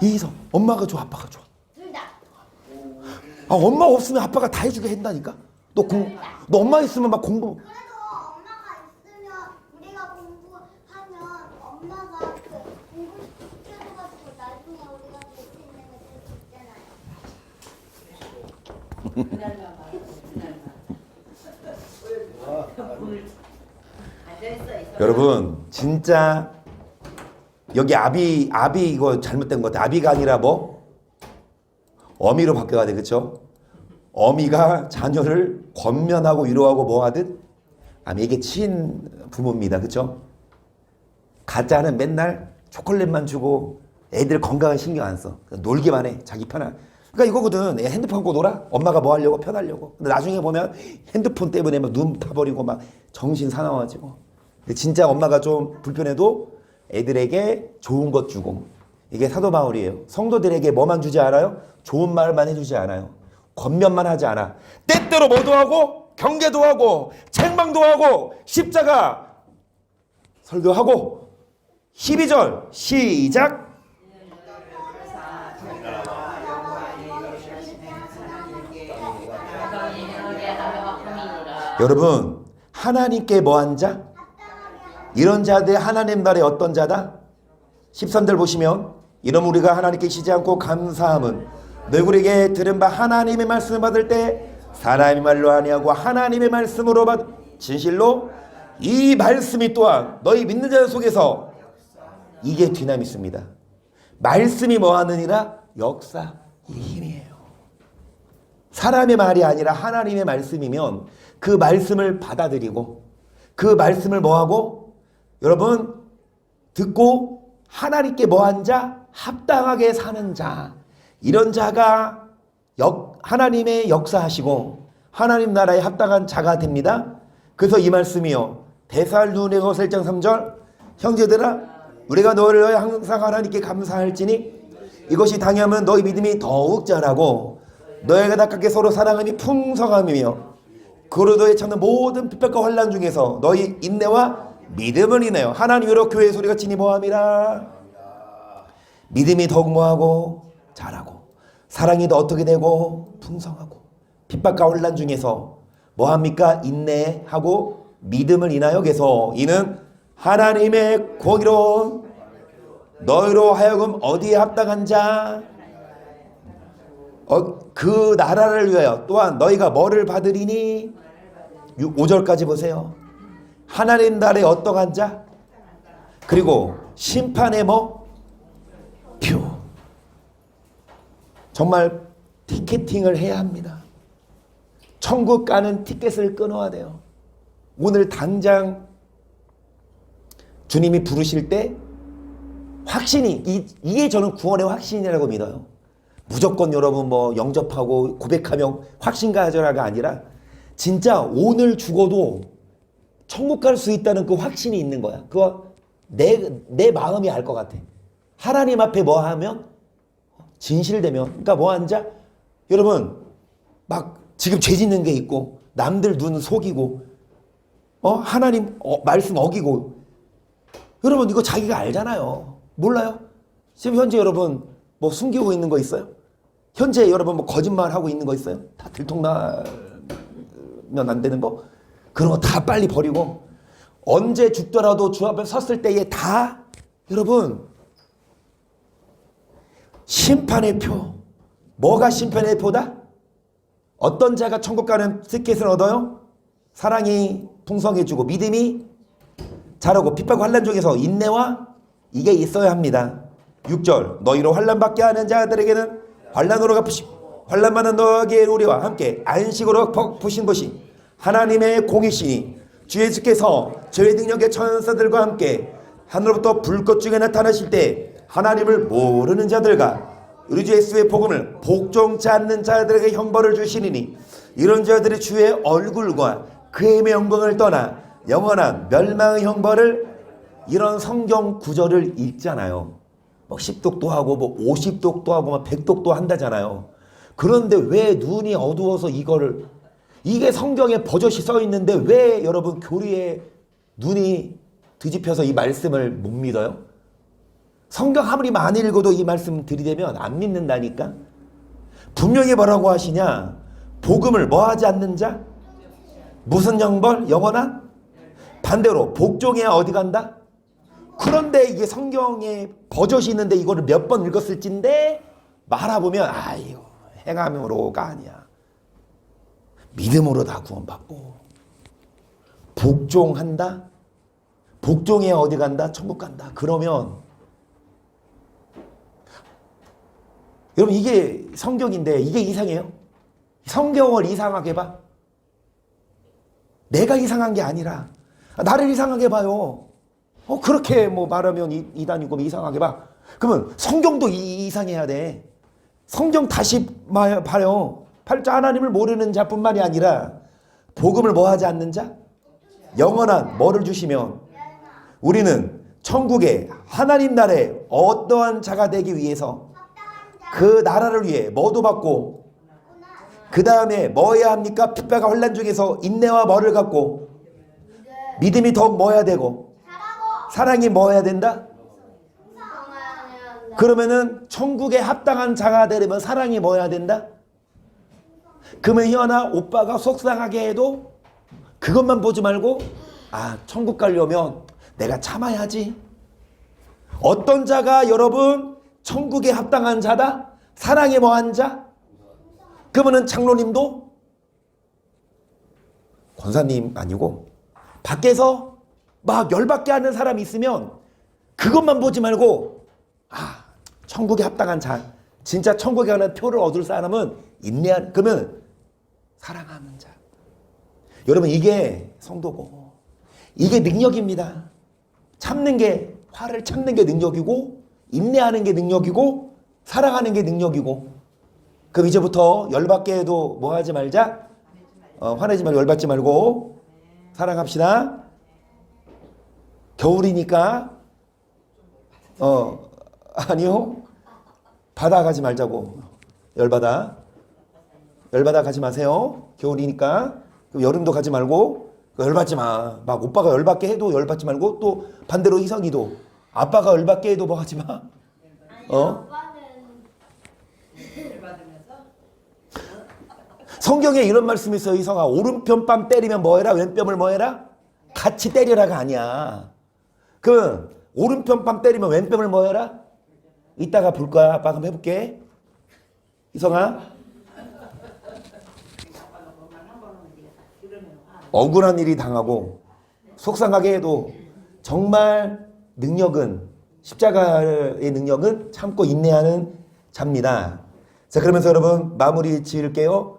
이희성 엄마가 좋아 아빠가 좋아? 둘 다. 아 엄마 없으면 아빠가 다 해주게 한다니까. 너 엄마 있으면 막 공부. 그래도 엄마가 있으면 우리가 공부하면 엄마가 그 공부 시켜줘가지고 나중에 우리가 될 수 있는 거 될 수 있잖아요. 여러분 진짜 여기 아비 이거 잘못된 것 같아. 아비가 아니라 뭐 어미로 바뀌어야 돼. 그쵸? 어미가 자녀를 권면하고 위로하고 뭐 하듯 이게 친 부모입니다. 그쵸? 가짜는 맨날 초콜릿만 주고 애들 건강은 신경 안 써. 놀기만 해. 자기 편한. 그러니까 이거거든. 애 핸드폰 갖고 놀아? 엄마가 뭐 하려고? 편하려고. 근데 나중에 보면 핸드폰 때문에 막 눈 타버리고 막 정신 사나워지고. 진짜 엄마가 좀 불편해도 애들에게 좋은 것 주고. 이게 사도 바울이에요. 성도들에게 뭐만 주지 않아요? 좋은 말만 해주지 않아요. 권면만 하지 않아. 때때로 뭐도 하고 경계도 하고 책망도 하고 십자가 설교하고 12절 시작. 여러분 하나님께 뭐한 자? 이런 자들 하나님 나라의 어떤 자다? 13절 보시면 이러면 우리가 하나님께 쉬지 않고 감사함은 너희에게 들은 바 하나님의 말씀을 받을 때 사람의 말로 아니하고 하나님의 말씀으로 받 진실로 이 말씀이 또한 너희 믿는 자들 속에서 이게 디나미스입니다. 말씀이 뭐하느니라? 역사 이 힘이에요. 사람의 말이 아니라 하나님의 말씀이면 그 말씀을 받아들이고 그 말씀을 뭐하고 여러분 듣고 하나님께 뭐한 자? 합당하게 사는 자. 이런 자가 하나님의 역사하시고 하나님 나라에 합당한 자가 됩니다. 그래서 이 말씀이요. 데살로니가서 1장 3절 형제들아 우리가 너를 위하여 항상 하나님께 감사할지니 이것이 당하면 너희 믿음이 더욱 자라고 너희가 가깝게 서로 사랑함이 풍성함이며 그로도에 참는 모든 핍박과 환난 중에서 너희 인내와 믿음을 인하여 하나님으로 교회의 소리가 지니 뭐함이라. 믿음이 더욱 뭐하고 자라고 사랑이 더 어떻게 되고 풍성하고 핍박과 혼란 중에서 뭐합니까? 인내하고 믿음을 인하여 계속 이는 하나님의 공의로운 너희로 하여금 어디에 합당한 자 그 나라를 위하여 또한 너희가 뭐를 받으리니 5절까지 보세요. 하나님 나라에 어떠한 자 그리고 심판의 뭐 표 정말 티켓팅을 해야 합니다. 천국 가는 티켓을 끊어야 돼요. 오늘 당장 주님이 부르실 때 확신이 이게 저는 구원의 확신이라고 믿어요. 무조건 여러분 뭐 영접하고 고백하면 확신 가져라가 아니라 진짜 오늘 죽어도 천국 갈 수 있다는 그 확신이 있는 거야. 그거 내 마음이 알 것 같아. 하나님 앞에 뭐 하면 진실되면 그러니까 뭐 한자 여러분 막 지금 죄 짓는 게 있고 남들 눈 속이고 하나님 말씀 어기고 여러분 이거 자기가 알잖아요. 몰라요? 지금 현재 여러분 뭐 숨기고 있는 거 있어요? 현재 여러분 뭐 거짓말하고 있는 거 있어요? 다 들통나면 안 되는 거? 그런 거 다 빨리 버리고 언제 죽더라도 주 앞에 섰을 때에 다 여러분 심판의 표. 뭐가 심판의 표다? 어떤 자가 천국 가는 티켓을 얻어요? 사랑이 풍성해지고 믿음이 자라고 핍박과 환난 중에서 인내와 이게 있어야 합니다. 6절 너희로 환난받게 하는 자들에게는 환난으로 갚으시고 환난받는 너에게 우리와 함께 안식으로 푸신 것이 하나님의 공이시니 주 예수께서 죄의 능력의 천사들과 함께 하늘로부터 불꽃 중에 나타나실 때 하나님을 모르는 자들과 우리 주 예수의 복음을 복종치 않는 자들에게 형벌을 주시리니 이런 자들이 주의 얼굴과 그의 영광을 떠나 영원한 멸망의 형벌을 이런 성경 구절을 읽잖아요. 뭐 10독도 하고 뭐 50독도 하고 뭐 100독도 한다잖아요. 그런데 왜 눈이 어두워서 이거를 이게 성경에 버젓이 써 있는데 왜 여러분 교리에 눈이 뒤집혀서 이 말씀을 못 믿어요? 성경 아무리 많이 읽어도 이 말씀 들이대면 안 믿는다니까. 분명히 뭐라고 하시냐? 복음을 뭐 하지 않는 자? 무슨 형벌? 영원한? 반대로 복종해야 어디 간다? 그런데 이게 성경에 버젓이 있는데 이거를 몇 번 읽었을진데 말아보면 이거 행함으로가 아니야. 믿음으로 다 구원받고 복종한다? 복종해야 어디 간다? 천국 간다. 그러면 여러분 이게 성경인데 이게 이상해요? 성경을 이상하게 봐? 내가 이상한 게 아니라 나를 이상하게 봐요. 그렇게 뭐 말하면 이단이고 이상하게 봐. 그러면 성경도 이상해야 돼. 성경 다시 봐요. 팔자 하나님을 모르는 자뿐만이 아니라 복음을 뭐 하지 않는 자? 영원한 뭐를 주시면 우리는 천국에 하나님 나라에 어떠한 자가 되기 위해서 그 나라를 위해 뭐도 받고 그 다음에 뭐 해야 합니까? 핍박과 환난 중에서 인내와 뭐를 갖고 믿음이 더욱 뭐 해야 되고 사랑이 뭐 해야 된다? 그러면은 천국에 합당한 자가 되려면 사랑이 뭐 해야 된다? 그러면 희연아 오빠가 속상하게 해도 그것만 보지 말고 천국 가려면 내가 참아야지. 어떤 자가 여러분 천국에 합당한 자다? 사랑에 뭐한 자? 그러면은 장로님도 권사님 아니고 밖에서 막 열받게 하는 사람이 있으면 그것만 보지 말고 천국에 합당한 자, 진짜 천국에 가는 표를 얻을 사람은 인내하는, 그러면 사랑하는 자. 여러분 이게 성도고 이게 능력입니다. 참는 게, 화를 참는 게 능력이고 인내하는 게 능력이고 사랑하는 게 능력이고 그럼 이제부터 열받게 해도 뭐 하지 말자? 화내지 말고 열받지 말고 사랑합시다. 겨울이니까 아니요. 바다 가지 말자고. 열받아 가지 마세요. 겨울이니까. 여름도 가지 말고 열받지 마. 막 오빠가 열받게 해도 열받지 말고 또 반대로 희성이도 아빠가 열받게 해도 뭐 하지 마. 아빠는 받으면서 성경에 이런 말씀이 있어요. 희성아, 오른편 뺨 때리면 뭐 해라? 왼뺨을 뭐 해라? 같이 때려라가 아니야. 그 오른편 뺨 때리면 왼뺨을 뭐 해라? 이따가 볼 거야. 아빠가 한번 해볼게. 희성아, 억울한 일이 당하고 속상하게 해도 정말 능력은 십자가의 능력은 참고 인내하는 자입니다. 자, 그러면서 여러분 마무리 지을게요.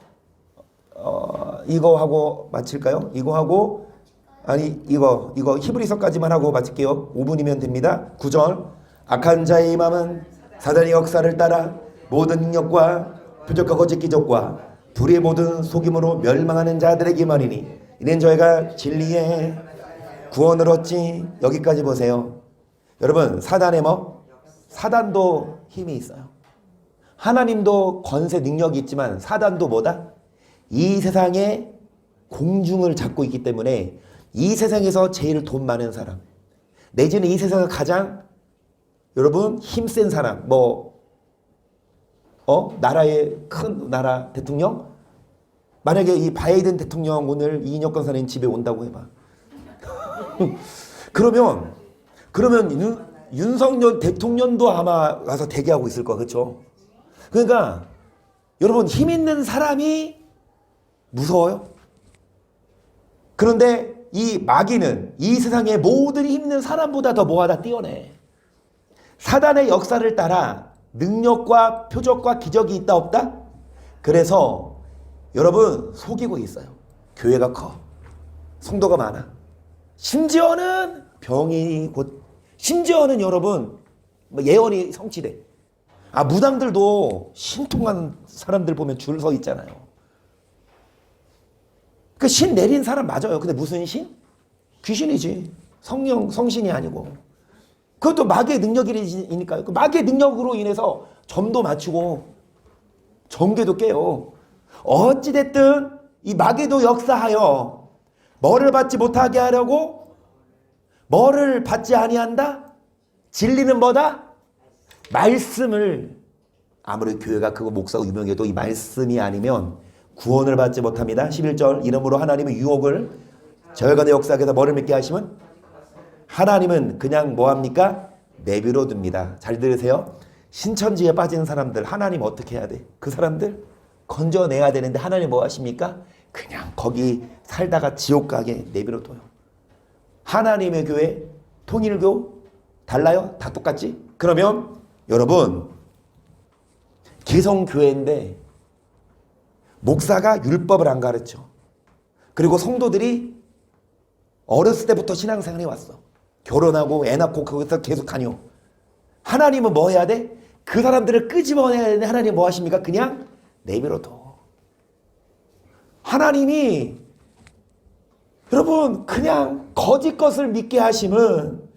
이거 하고 마칠까요? 이거 하고 이거 히브리서까지만 하고 마칠게요. 5분이면 됩니다. 9절. 악한 자의 맘은 사단의 역사를 따라 모든 능력과 표적과 거짓 기적과 불의 모든 속임으로 멸망하는 자들에게 말이니 이는 저희가 진리의 구원을 얻지. 여기까지 보세요. 여러분 사단의 사단도 힘이 있어요. 하나님도 권세 능력이 있지만 사단도 뭐다? 이 세상의 공중을 잡고 있기 때문에 이 세상에서 제일 돈 많은 사람 내지는 이 세상에서 가장 여러분 힘센 사람 나라의 큰 나라 대통령 만약에 이 바이든 대통령 오늘 이인혁 권사님 집에 온다고 해봐. 그러면 윤석열 대통령도 아마 와서 대기하고 있을 거야. 그렇죠? 그러니까 여러분 힘 있는 사람이 무서워요. 그런데 이 마귀는 이 세상의 모든 힘 있는 사람보다 더 뭐하다 뛰어내. 사단의 역사를 따라 능력과 표적과 기적이 있다 없다? 그래서 여러분 속이고 있어요. 교회가 커. 성도가 많아. 심지어는 병이 심지어는 여러분 예언이 성취돼. 무당들도 신통한 사람들 보면 줄 서 있잖아요. 그 신 내린 사람 맞아요. 근데 무슨 신? 귀신이지. 성신이 아니고. 그것도 마귀의 능력이니까요. 그 마귀의 능력으로 인해서 점도 맞추고 정계도 깨요. 어찌됐든 이 마귀도 역사하여 뭐를 받지 못하게 하려고 뭐를 받지 아니한다? 진리는 뭐다? 말씀을. 아무리 교회가 크고 목사가 유명해도 이 말씀이 아니면 구원을 받지 못합니다. 11절. 이러므로 하나님은 유혹을 저혈관의 역사에서 뭐를 믿게 하시면 하나님은 그냥 뭐합니까? 내비로 둡니다. 잘 들으세요. 신천지에 빠진 사람들 하나님 어떻게 해야 돼? 그 사람들 건져내야 되는데 하나님 뭐 하십니까? 그냥 거기 살다가 지옥 가게 내비로 둬요. 하나님의 교회, 통일교 달라요? 다 똑같지? 그러면 여러분 기성교회인데 목사가 율법을 안 가르쳐. 그리고 성도들이 어렸을 때부터 신앙생활해 왔어. 결혼하고 애 낳고 거기서 계속 다녀. 하나님은 뭐 해야 돼? 그 사람들을 끄집어내야 되는데 하나님 뭐 하십니까? 그냥 내버려 둬. 하나님이 여러분 그냥 거짓 것을 믿게 하심은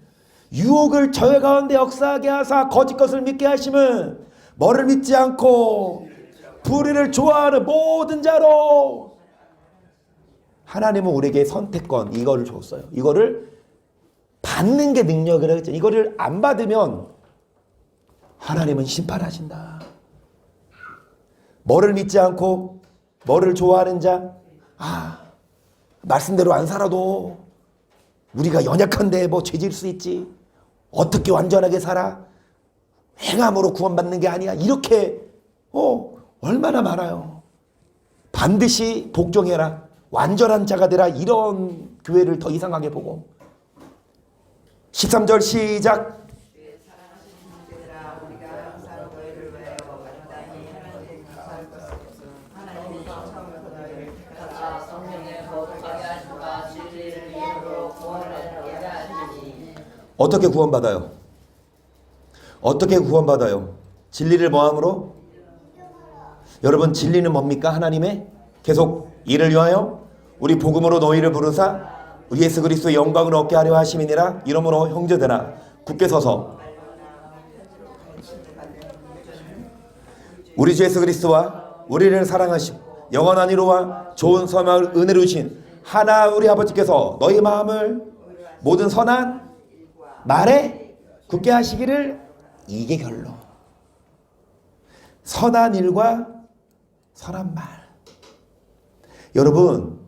유혹을 저희 가운데 역사하게 하사 거짓 것을 믿게 하심은 뭐를 믿지 않고 불의를 좋아하는 모든 자로. 하나님은 우리에게 선택권 이거를 줬어요. 이거를 받는 게 능력이라고 했죠. 이거를 안 받으면 하나님은 심판하신다. 뭐를 믿지 않고 뭐를 좋아하는 자. 말씀대로 안 살아도 우리가 연약한데 뭐 죄질 수 있지. 어떻게 완전하게 살아? 행함으로 구원받는 게 아니야. 이렇게 얼마나 많아요. 반드시 복종해라. 완전한 자가 되라. 이런 교회를 더 이상하게 보고 13절 시작. 어떻게 구원받아요? 어떻게 구원받아요? 진리를 뭐함으로? 여러분 진리는 뭡니까? 하나님의 계속 이를 위하여 우리 복음으로 너희를 부르사 우리 예수 그리스도의 영광을 얻게 하려 하심이니라. 이러므로 형제들아 굳게 서서 우리 주 예수 그리스도와 우리를 사랑하시고 영원한 이로와 좋은 소망을 은혜로 주신 하나 우리 아버지께서 너희 마음을 모든 선한 말에 굳게 하시기를. 이게 결론. 선한 일과 선한 말. 여러분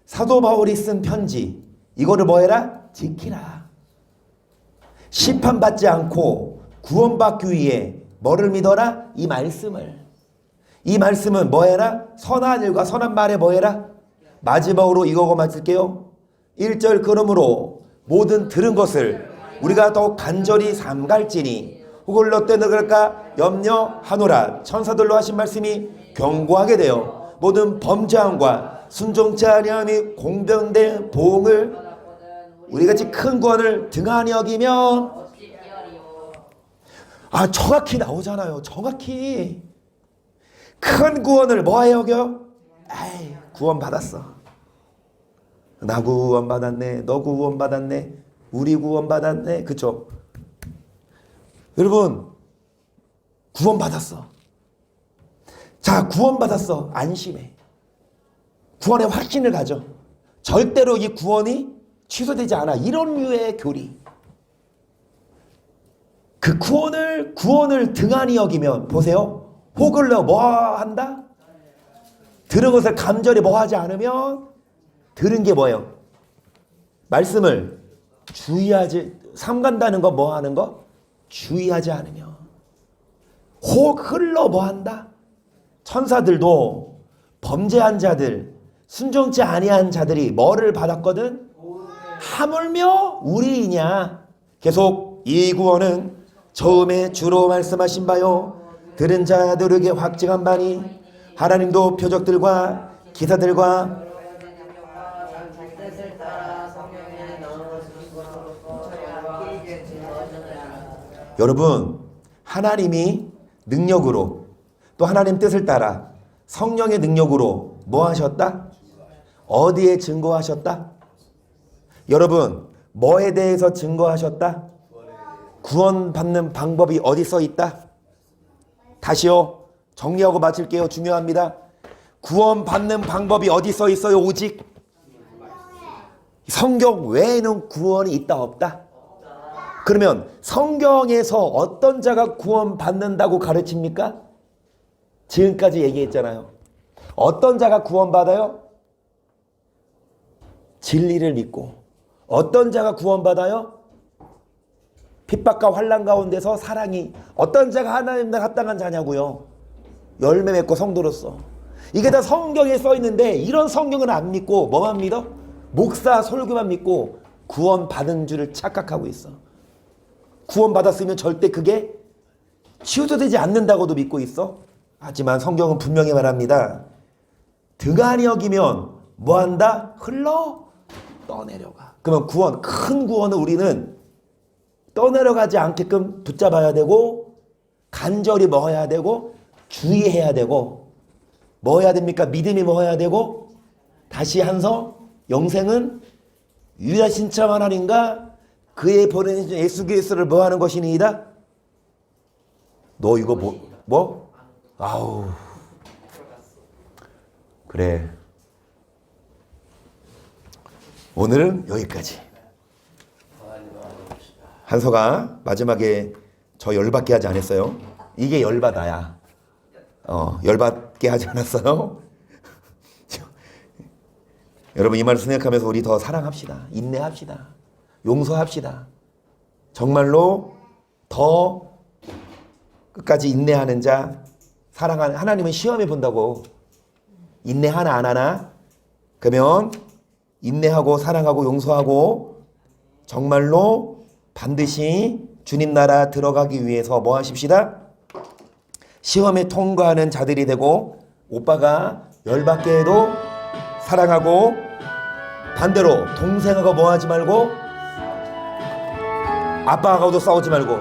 사도 바울이 쓴 편지 이거를 뭐 해라? 지키라. 심판받지 않고 구원받기 위해 뭐를 믿어라? 이 말씀을. 이 말씀은 뭐 해라? 선한 일과 선한 말에 뭐 해라? 마지막으로 이거고 맞을게요. 1절 그러므로 모든 들은 것을 우리가 더욱 간절히 삼갈지니 혹을 어때는 그럴까 염려하노라. 천사들로 하신 말씀이 경고하게 되어 모든 범죄함과 순종치 아니함이 공변된 보응을 우리같이 큰 구원을 등한히 여기며. 정확히 나오잖아요. 정확히 큰 구원을 뭐해 여겨? 구원 받았어. 나 구원 받았네. 너 구원 받았네. 우리 구원 받았네. 그쵸? 여러분 구원 받았어. 자, 구원 받았어. 안심해. 구원의 확신을 가져. 절대로 이 구원이 취소되지 않아. 이런 류의 교리. 그 구원을 등한히 여기면 보세요. 혹을 넣어 뭐 한다? 들은 것을 간절히 뭐 하지 않으면. 들은 게 뭐예요? 말씀을 주의하지, 삼간다는 거 뭐 하는 거? 주의하지 않으면. 혹 흘러 뭐 한다? 천사들도 범죄한 자들, 순종치 아니한 자들이 뭐를 받았거든? 하물며 우리이냐. 계속 이 구원은 처음에 주로 말씀하신 바요 들은 자들에게 확증한 바니 하나님도 표적들과 기사들과 여러분 하나님이 능력으로 또 하나님 뜻을 따라 성령의 능력으로 뭐 하셨다? 어디에 증거하셨다? 여러분 뭐에 대해서 증거하셨다? 구원받는 방법이 어디 써 있다? 다시요. 정리하고 마칠게요. 중요합니다. 구원받는 방법이 어디 써 있어요? 오직 성경 외에는 구원이 있다 없다? 그러면 성경에서 어떤 자가 구원받는다고 가르칩니까? 지금까지 얘기했잖아요. 어떤 자가 구원받아요? 진리를 믿고. 어떤 자가 구원받아요? 핍박과 환난 가운데서 사랑이. 어떤 자가 하나님과 합당한 자냐고요? 열매 맺고 성도로서. 이게 다 성경에 써 있는데 이런 성경은 안 믿고 뭐만 믿어? 목사 설교만 믿고 구원받은 줄을 착각하고 있어. 구원받았으면 절대 그게 치유되지 않는다고도 믿고 있어. 하지만 성경은 분명히 말합니다. 등한히 여기면 뭐한다? 흘러 떠내려가. 그러면 구원, 큰 구원을 우리는 떠내려가지 않게끔 붙잡아야 되고 간절히 뭐 해야 되고 주의해야 되고 뭐 해야 됩니까? 믿음이 뭐 해야 되고 다시 한서 영생은 유일하신 참 하나님과 그의 보내신 예수 그리스도를 뭐 하는 것이니이다? 너 이거 뭐? 아우 그래 오늘은 여기까지. 한서가 마지막에 저 열받게 하지 않았어요? 이게 열받아야. 열받게 하지 않았어요? 여러분 이 말 생각하면서 우리 더 사랑합시다. 인내합시다. 용서합시다. 정말로 더 끝까지 인내하는 자, 사랑하는 하나님은 시험해 본다고. 인내하나 안 하나? 그러면 인내하고 사랑하고 용서하고 정말로 반드시 주님 나라 들어가기 위해서 뭐 하십시다? 시험에 통과하는 자들이 되고 오빠가 열받게 해도 사랑하고 반대로 동생하고 뭐 하지 말고 아빠하고도 싸우지 말고